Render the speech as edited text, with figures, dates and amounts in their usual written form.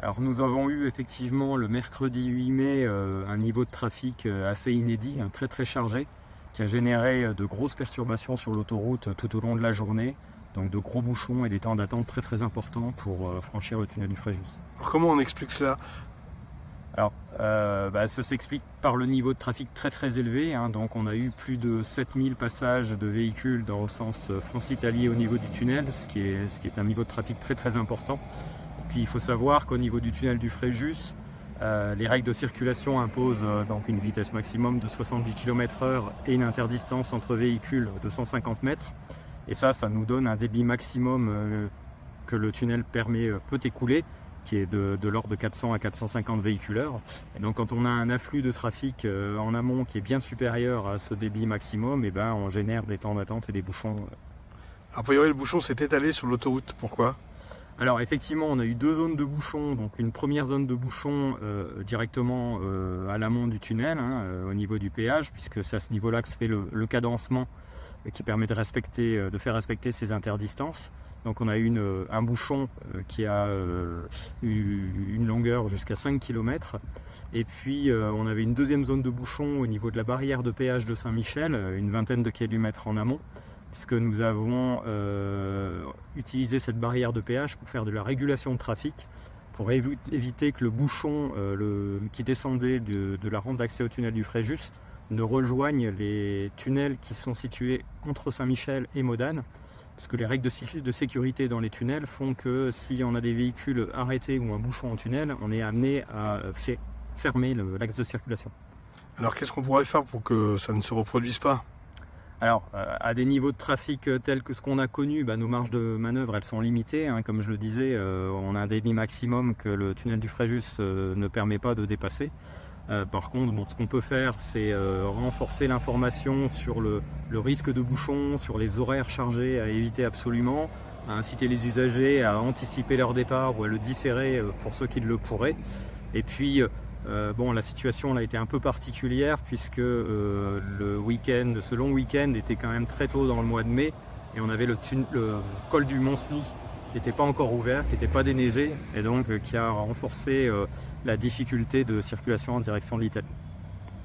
Alors nous avons eu effectivement le mercredi 8 mai un niveau de trafic assez inédit, très très chargé, qui a généré de grosses perturbations sur l'autoroute tout au long de la journée, donc de gros bouchons et des temps d'attente très très importants pour franchir le tunnel du Fréjus. Alors comment on explique cela? Alors ça s'explique par le niveau de trafic très très élevé, donc on a eu plus de 7000 passages de véhicules dans le sens France-Italie au niveau du tunnel, ce qui est un niveau de trafic très très important. Puis il faut savoir qu'au niveau du tunnel du Fréjus, les règles de circulation imposent donc une vitesse maximum de 70 km/h et une interdistance entre véhicules de 150 mètres. Et ça nous donne un débit maximum que le tunnel peut écouler, qui est de l'ordre de 400 à 450 véhiculeurs. Et donc quand on a un afflux de trafic en amont qui est bien supérieur à ce débit maximum, on génère des temps d'attente et des bouchons. A priori, le bouchon s'est étalé sur l'autoroute. Pourquoi? Alors effectivement, on a eu deux zones de bouchons. Donc une première zone de bouchon directement à l'amont du tunnel, au niveau du péage, puisque c'est à ce niveau-là que se fait le cadencement qui permet de faire respecter ces interdistances. Donc on a eu un bouchon qui a eu une longueur jusqu'à 5 km. Et puis on avait une deuxième zone de bouchon au niveau de la barrière de péage de Saint-Michel, une vingtaine de kilomètres en amont, puisque nous avons utilisé cette barrière de péage pour faire de la régulation de trafic, pour éviter que le bouchon qui descendait de la rampe d'accès au tunnel du Fréjus ne rejoigne les tunnels qui sont situés entre Saint-Michel et Modane, parce que les règles de sécurité dans les tunnels font que si on a des véhicules arrêtés ou un bouchon en tunnel, on est amené à fermer l'axe de circulation. Alors qu'est-ce qu'on pourrait faire pour que ça ne se reproduise pas? Alors, à des niveaux de trafic tels que ce qu'on a connu, nos marges de manœuvre elles sont limitées. Comme je le disais, on a un débit maximum que le tunnel du Fréjus ne permet pas de dépasser. Par contre, ce qu'on peut faire, c'est renforcer l'information sur le risque de bouchon, sur les horaires chargés à éviter absolument, à inciter les usagers à anticiper leur départ ou à le différer pour ceux qui le pourraient. Et puis, la situation a été un peu particulière puisque ce long week-end était quand même très tôt dans le mois de mai et on avait le col du Mont-Cenis qui n'était pas encore ouvert, qui n'était pas déneigé et donc qui a renforcé la difficulté de circulation en direction de l'Italie.